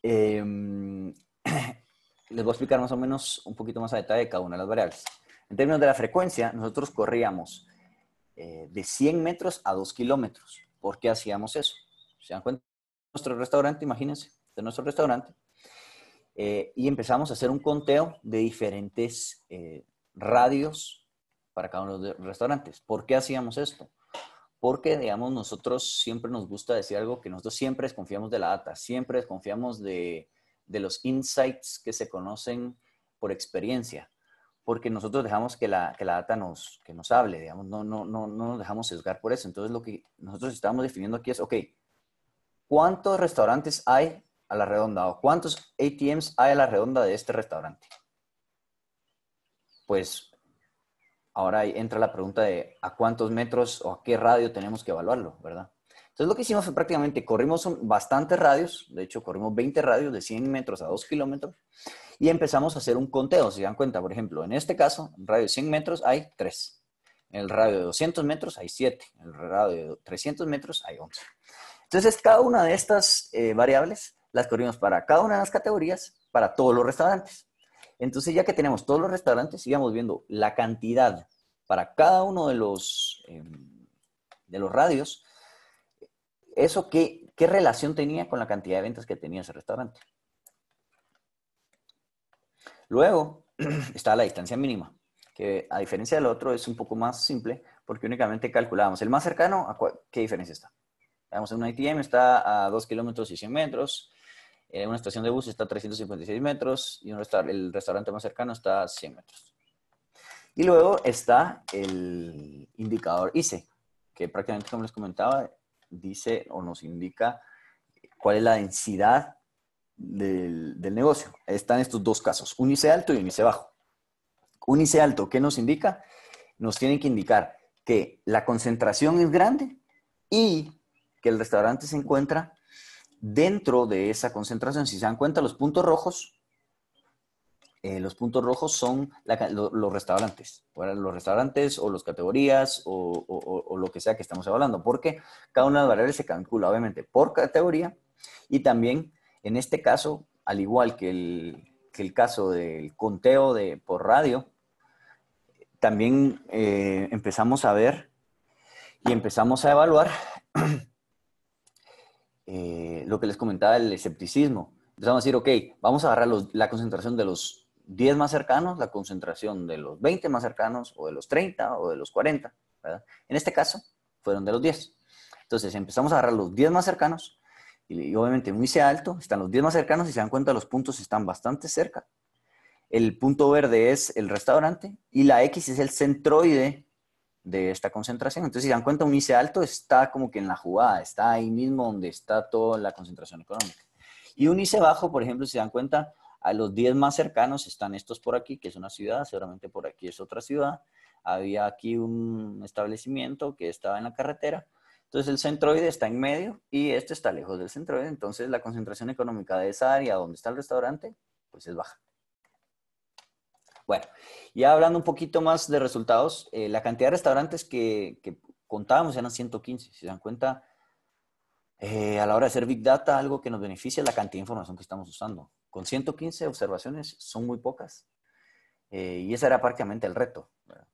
eh, les voy a explicar más o menos un poquito más a detalle de cada una de las variables. En términos de la frecuencia, nosotros corríamos de 100 metros a 2 kilómetros. ¿Por qué hacíamos eso? ¿Se dan cuenta? Nuestro restaurante, imagínense, de nuestro restaurante, y empezamos a hacer un conteo de diferentes radios para cada uno de los restaurantes. ¿Por qué hacíamos esto? Porque, digamos, nosotros siempre nos gusta decir algo que nosotros siempre desconfiamos de la data, siempre desconfiamos de los insights que se conocen por experiencia, porque nosotros dejamos que la data que nos hable, digamos, no nos dejamos sesgar por eso. Entonces, lo que nosotros estamos definiendo aquí es, ok, ¿cuántos restaurantes hay a la redonda o cuántos ATMs hay a la redonda de este restaurante? Pues ahora entra la pregunta de a cuántos metros o a qué radio tenemos que evaluarlo, ¿verdad? Entonces lo que hicimos fue prácticamente, corrimos bastantes radios, de hecho corrimos 20 radios de 100 metros a 2 kilómetros y empezamos a hacer un conteo, si se dan cuenta, por ejemplo, en este caso, en radio de 100 metros hay 3, en el radio de 200 metros hay 7, en el radio de 300 metros hay 11. Entonces cada una de estas variables las corrimos para cada una de las categorías, para todos los restaurantes. Entonces, ya que tenemos todos los restaurantes, íbamos viendo la cantidad para cada uno de los radios, eso qué relación tenía con la cantidad de ventas que tenía ese restaurante. Luego está la distancia mínima, que a diferencia del otro es un poco más simple, porque únicamente calculábamos el más cercano, ¿qué diferencia está? Veamos, en un ATM está a 2 kilómetros y 100 metros, una estación de bus está a 356 metros y el restaurante más cercano está a 100 metros. Y luego está el indicador ICE, que prácticamente, como les comentaba, dice o nos indica cuál es la densidad del negocio. Están estos dos casos, un ICE alto y un ICE bajo. Un ICE alto, ¿qué nos indica? Nos tiene que indicar que la concentración es grande y que el restaurante se encuentra dentro de esa concentración. Si se dan cuenta, los puntos rojos son los restaurantes, los restaurantes o las categorías o lo que sea que estamos hablando, porque cada una de las variables se calcula obviamente por categoría y también en este caso, al igual que el caso del conteo por radio, también empezamos a ver y empezamos a evaluar lo que les comentaba, el escepticismo. Empezamos a decir, ok, vamos a agarrar la concentración de los 10 más cercanos, la concentración de los 20 más cercanos, o de los 30 o de los 40, ¿verdad? En este caso, fueron de los 10. Entonces, empezamos a agarrar los 10 más cercanos, y obviamente muy sea alto, están los 10 más cercanos, y se dan cuenta, los puntos están bastante cerca. El punto verde es el restaurante, y la X es el centroide de esta concentración. Entonces, si se dan cuenta, un ICE alto está como que en la jugada, está ahí mismo donde está toda la concentración económica. Y un ICE bajo, por ejemplo, si se dan cuenta, a los 10 más cercanos están estos por aquí, que es una ciudad, seguramente por aquí es otra ciudad. Había aquí un establecimiento que estaba en la carretera. Entonces, el centroide está en medio y este está lejos del centroide. Entonces, la concentración económica de esa área donde está el restaurante, pues es baja. Bueno, ya hablando un poquito más de resultados, la cantidad de restaurantes que contábamos eran 115. Si se dan cuenta, a la hora de hacer Big Data, algo que nos beneficia es la cantidad de información que estamos usando. Con 115 observaciones son muy pocas. Y ese era prácticamente el reto, ¿verdad?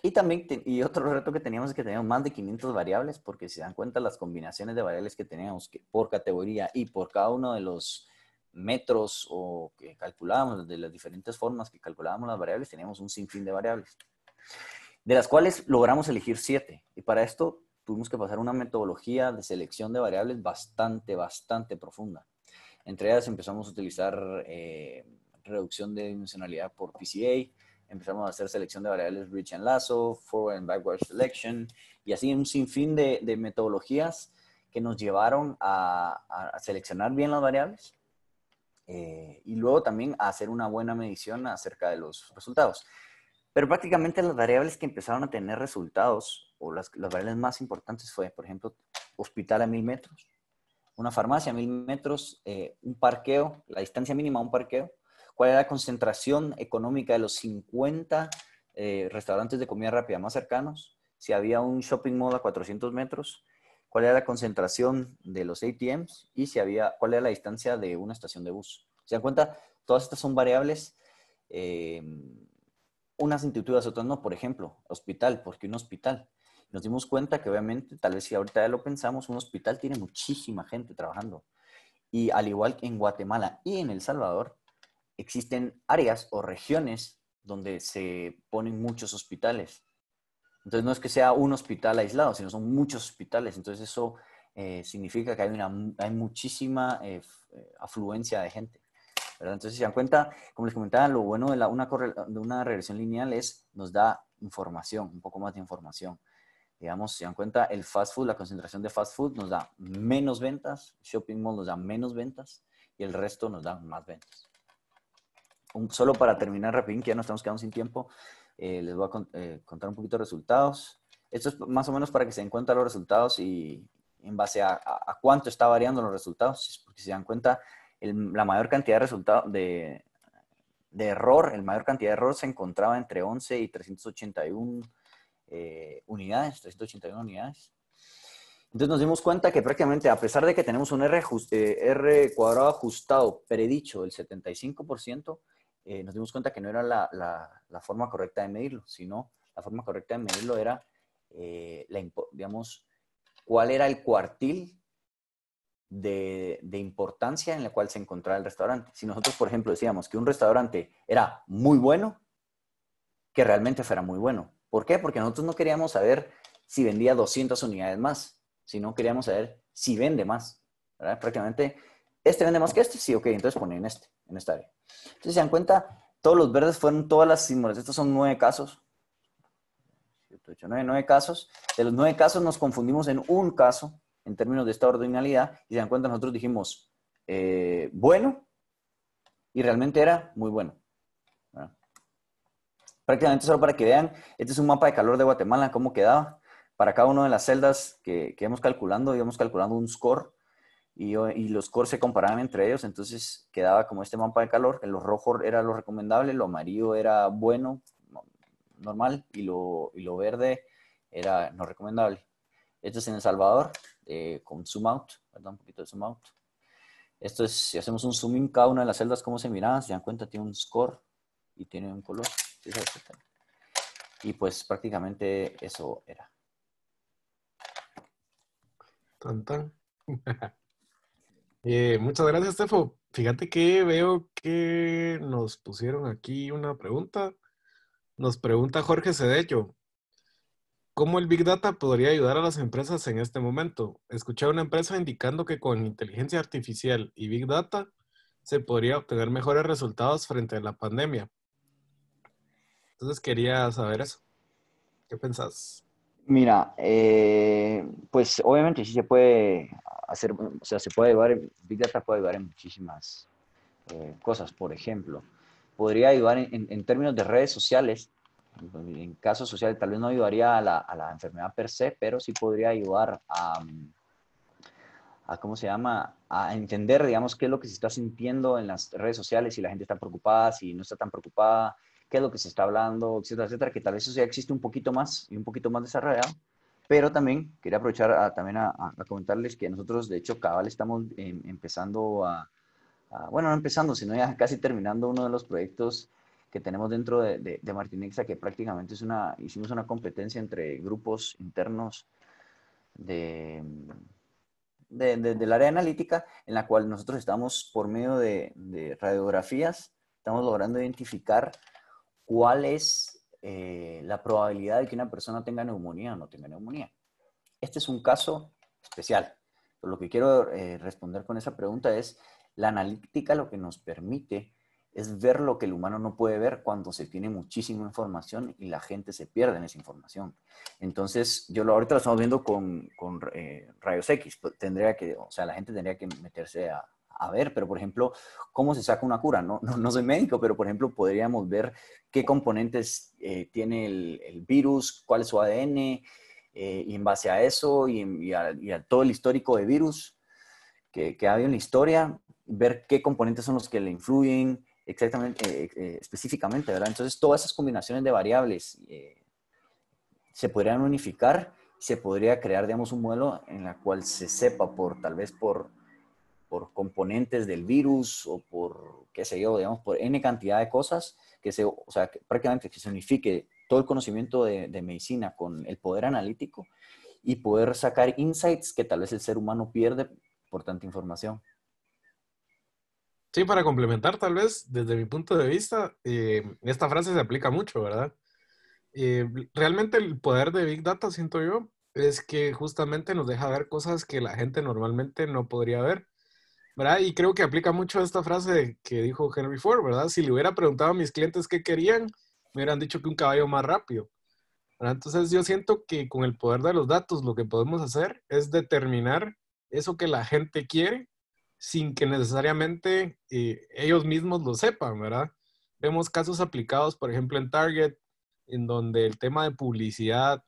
Y también, y otro reto que teníamos es que teníamos más de 500 variables, porque si se dan cuenta las combinaciones de variables que teníamos por categoría y por cada uno de los metros o que calculábamos, de las diferentes formas que calculábamos las variables, teníamos un sinfín de variables, de las cuales logramos elegir 7. Y para esto tuvimos que pasar una metodología de selección de variables bastante profunda. Entre ellas empezamos a utilizar reducción de dimensionalidad por PCA, empezamos a hacer selección de variables Rich and Lasso, Forward and Backward Selection, y así un sinfín de metodologías que nos llevaron a seleccionar bien las variables y luego también a hacer una buena medición acerca de los resultados. Pero prácticamente las variables que empezaron a tener resultados, o las variables más importantes fue, por ejemplo, hospital a 1000 metros, una farmacia a 1000 metros, un parqueo, la distancia mínima a un parqueo, cuál era la concentración económica de los 50 restaurantes de comida rápida más cercanos, si había un shopping mall a 400 metros, cuál era la concentración de los ATMs y si había, cuál era la distancia de una estación de bus. ¿Se dan cuenta? Todas estas son variables, unas intuitivas, otras no. Por ejemplo, hospital, ¿por qué un hospital? Nos dimos cuenta que obviamente, tal vez si ahorita ya lo pensamos, un hospital tiene muchísima gente trabajando. Y al igual que en Guatemala y en El Salvador, existen áreas o regiones donde se ponen muchos hospitales. Entonces no es que sea un hospital aislado, sino son muchos hospitales. Entonces eso significa que hay muchísima afluencia de gente, ¿verdad? Entonces, si se dan cuenta, como les comentaba, lo bueno de una regresión lineal es nos da información, un poco más de información. Digamos, si se dan cuenta, el fast food, la concentración de fast food nos da menos ventas, shopping mall nos da menos ventas y el resto nos da más ventas. Solo para terminar rapidín, que ya nos estamos quedando sin tiempo, les voy a contar un poquito de resultados. Esto es más o menos para que se den cuenta los resultados y en base a cuánto está variando los resultados, porque si se dan cuenta, la mayor cantidad de resultados de error, el mayor cantidad de error se encontraba entre 11 y 381 unidades, 381 unidades. Entonces nos dimos cuenta que prácticamente, a pesar de que tenemos un R cuadrado ajustado predicho del 75%, nos dimos cuenta que no era la forma correcta de medirlo, sino la forma correcta de medirlo era, digamos, cuál era el cuartil de importancia en la cual se encontraba el restaurante. Si nosotros, por ejemplo, decíamos que un restaurante era muy bueno, que realmente fuera muy bueno. ¿Por qué? Porque nosotros no queríamos saber si vendía 200 unidades más, sino queríamos saber si vende más, ¿verdad? Prácticamente, ¿este vende más que este? Sí, ok, entonces ponen en esta área. Entonces, se dan cuenta, todos los verdes fueron todas las simulaciones. Estos son 9 casos. 7, 8, 9, 9 casos. De los 9 casos nos confundimos en un caso, en términos de esta ordinalidad, y se dan cuenta, nosotros dijimos, bueno, y realmente era muy bueno, ¿verdad? Prácticamente solo para que vean, este es un mapa de calor de Guatemala, cómo quedaba. Para cada una de las celdas que íbamos calculando un score y los scores se comparaban entre ellos, entonces quedaba como este mapa de calor, que lo rojo era lo recomendable, lo amarillo era bueno, normal, y lo verde era no recomendable. Esto es en El Salvador, con zoom out, perdón, un poquito de zoom out. Esto es, si hacemos un zoom in, cada una de las celdas, cómo se miraban, se dan cuenta, tiene un score y tiene un color. ¿Sí? Y pues prácticamente eso era. Tan, tan. Muchas gracias, Stefo. Fíjate que veo que nos pusieron aquí una pregunta. Nos pregunta Jorge Cedello, ¿cómo el Big Data podría ayudar a las empresas en este momento? Escuché a una empresa indicando que con inteligencia artificial y Big Data se podría obtener mejores resultados frente a la pandemia. Entonces quería saber eso. ¿Qué pensás? Mira, pues obviamente sí se puede hacer, o sea, se puede ayudar, Big Data puede ayudar en muchísimas cosas. Por ejemplo, podría ayudar en términos de redes sociales, en casos sociales, tal vez no ayudaría a la enfermedad per se, pero sí podría ayudar ¿cómo se llama? A entender, digamos, qué es lo que se está sintiendo en las redes sociales, si la gente está preocupada, si no está tan preocupada, qué es lo que se está hablando, etcétera, etcétera, que tal vez eso ya existe un poquito más y un poquito más desarrollado. Pero también quería aprovechar también a comentarles que nosotros, de hecho, cabal estamos empezando bueno, no empezando, sino ya casi terminando uno de los proyectos que tenemos dentro de Martinexa, que prácticamente hicimos una competencia entre grupos internos de, del área analítica, en la cual nosotros estamos, por medio de radiografías, estamos logrando identificar cuál es la probabilidad de que una persona tenga neumonía o no tenga neumonía. Este es un caso especial. Pero lo que quiero responder con esa pregunta es, la analítica lo que nos permite es ver lo que el humano no puede ver cuando se tiene muchísima información y la gente se pierde en esa información. Entonces, ahorita lo estamos viendo con rayos X. Pues, o sea, la gente tendría que meterse a ver, pero por ejemplo, ¿cómo se saca una cura? No soy médico, pero por ejemplo, podríamos ver qué componentes tiene el virus, cuál es su ADN, y en base a eso y a todo el histórico de virus que ha habido en la historia, ver qué componentes son los que le influyen exactamente, específicamente, ¿verdad? Entonces, todas esas combinaciones de variables se podrían unificar, se podría crear, digamos, un modelo en la cual se sepa tal vez por componentes del virus o por, qué sé yo, digamos, por N cantidad de cosas, o sea, que prácticamente que se unifique todo el conocimiento de medicina con el poder analítico y poder sacar insights que tal vez el ser humano pierde por tanta información. Sí, para complementar, tal vez, desde mi punto de vista, esta frase se aplica mucho, ¿verdad? Realmente el poder de Big Data, siento yo, es que justamente nos deja ver cosas que la gente normalmente no podría ver, ¿verdad? Y creo que aplica mucho esta frase que dijo Henry Ford, ¿verdad? Si le hubiera preguntado a mis clientes qué querían, me hubieran dicho que un caballo más rápido, ¿verdad? Entonces yo siento que con el poder de los datos lo que podemos hacer es determinar eso que la gente quiere sin que necesariamente ellos mismos lo sepan, ¿verdad? Vemos casos aplicados, por ejemplo, en Target, en donde el tema de publicidad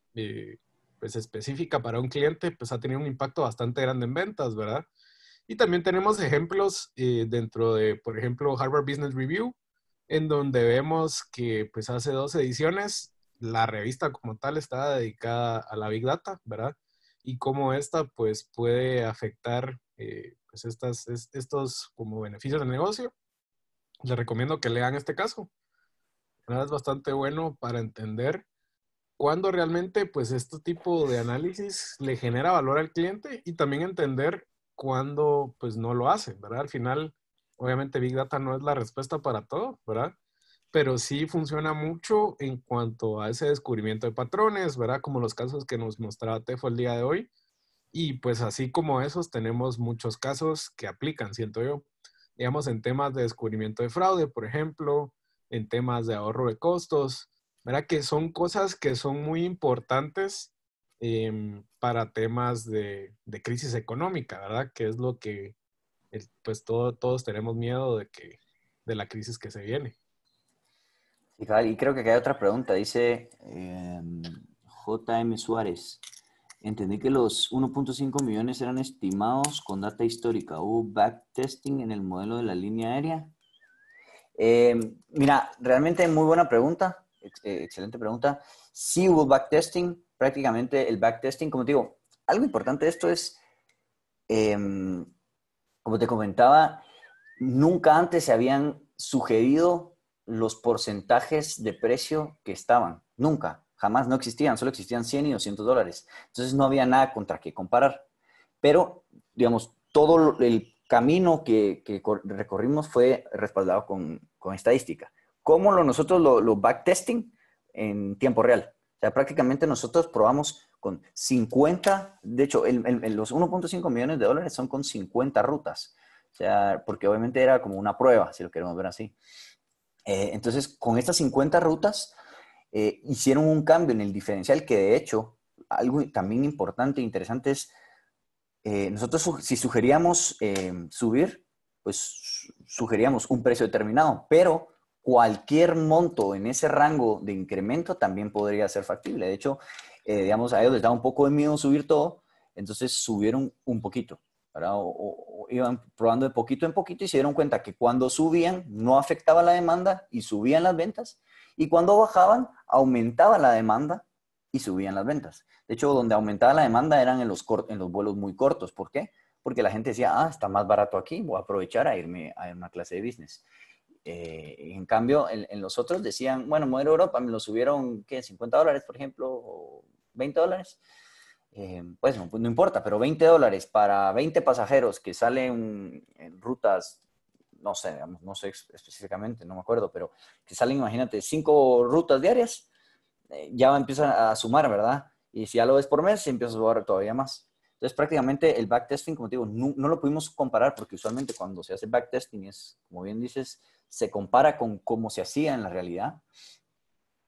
pues específica para un cliente pues ha tenido un impacto bastante grande en ventas, ¿verdad? Y también tenemos ejemplos dentro de, por ejemplo, Harvard Business Review, en donde vemos que pues hace 2 ediciones la revista como tal está dedicada a la Big Data, ¿verdad? Y cómo esta pues puede afectar pues estos como beneficios del negocio. Les recomiendo que lean este caso, ¿verdad? Es bastante bueno para entender cuándo realmente pues este tipo de análisis le genera valor al cliente y también entender cuándo pues no lo hace, ¿verdad? Al final, obviamente Big Data no es la respuesta para todo, ¿verdad? Pero sí funciona mucho en cuanto a ese descubrimiento de patrones, ¿verdad? Como los casos que nos mostraba Tefo el día de hoy. Y pues así como esos, tenemos muchos casos que aplican, siento yo. Digamos, en temas de descubrimiento de fraude, por ejemplo, en temas de ahorro de costos, ¿verdad? Que son cosas que son muy importantes para temas de crisis económica, ¿verdad? Que es lo que, pues todos tenemos miedo de la crisis que se viene. Sí, cabal, y creo que acá hay otra pregunta. Dice JM Suárez. Entendí que los 1.5 millones eran estimados con data histórica. ¿Hubo backtesting en el modelo de la línea aérea? Mira, realmente muy buena pregunta. Excelente pregunta. Sí hubo backtesting. Prácticamente el backtesting, como te digo, algo importante de esto es, como te comentaba, nunca antes se habían sugerido los porcentajes de precio que estaban. Nunca, jamás no existían, solo existían 100 y $200. Entonces no había nada contra qué comparar. Pero, digamos, todo el camino que recorrimos fue respaldado con estadística. ¿Cómo nosotros lo backtesting? En tiempo real. O sea, prácticamente nosotros probamos con 50, de hecho, los 1.5 millones de dólares son con 50 rutas. O sea, porque obviamente era como una prueba, si lo queremos ver así. Entonces, con estas 50 rutas, hicieron un cambio en el diferencial que de hecho, algo también importante e interesante es, nosotros si sugeríamos subir, pues sugeríamos un precio determinado, pero cualquier monto en ese rango de incremento también podría ser factible. De hecho, digamos, a ellos les da un poco de miedo subir todo, entonces subieron un poquito, ¿verdad? O iban probando de poquito en poquito y se dieron cuenta que cuando subían no afectaba la demanda y subían las ventas, y cuando bajaban aumentaba la demanda y subían las ventas. De hecho, donde aumentaba la demanda eran en los vuelos muy cortos. ¿Por qué? Porque la gente decía, está más barato aquí, voy a aprovechar a irme a una clase de business. En cambio, en los otros decían, bueno, Modelo Europa me lo subieron, ¿qué? $50, por ejemplo, o $20. Pues no importa, pero $20 para 20 pasajeros que salen en rutas, no sé, digamos, no sé específicamente, no me acuerdo, pero que salen, imagínate, 5 rutas diarias, ya empieza a sumar, ¿verdad? Y si ya lo ves por mes, empieza a sumar todavía más. Entonces, prácticamente el backtesting, como te digo, no lo pudimos comparar porque usualmente cuando se hace backtesting es, como bien dices, se compara con cómo se hacía en la realidad,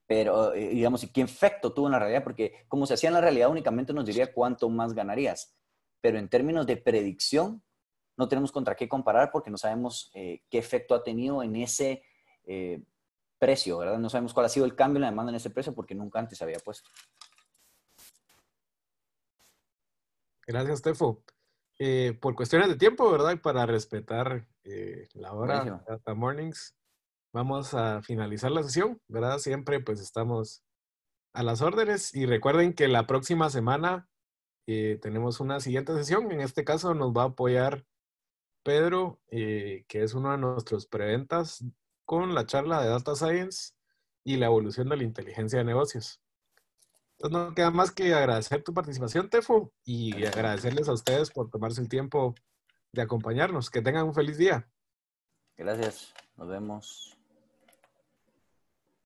pero digamos, ¿y qué efecto tuvo en la realidad? Porque como se hacía en la realidad únicamente nos diría cuánto más ganarías, pero en términos de predicción no tenemos contra qué comparar porque no sabemos qué efecto ha tenido en ese precio, ¿verdad? No sabemos cuál ha sido el cambio en la demanda en ese precio porque nunca antes se había puesto. Gracias, Tefo. Por cuestiones de tiempo, ¿verdad? Y para respetar la hora de Buenísimo. Data Mornings, vamos a finalizar la sesión, ¿verdad? Siempre pues estamos a las órdenes y recuerden que la próxima semana tenemos una siguiente sesión. En este caso nos va a apoyar Pedro, que es uno de nuestros preventas con la charla de Data Science y la evolución de la inteligencia de negocios. Entonces no queda más que agradecer tu participación, Tefo, y Buenísimo. agradecerles a ustedes por tomarse el tiempo de acompañarnos. Que tengan un feliz día. Gracias. Nos vemos.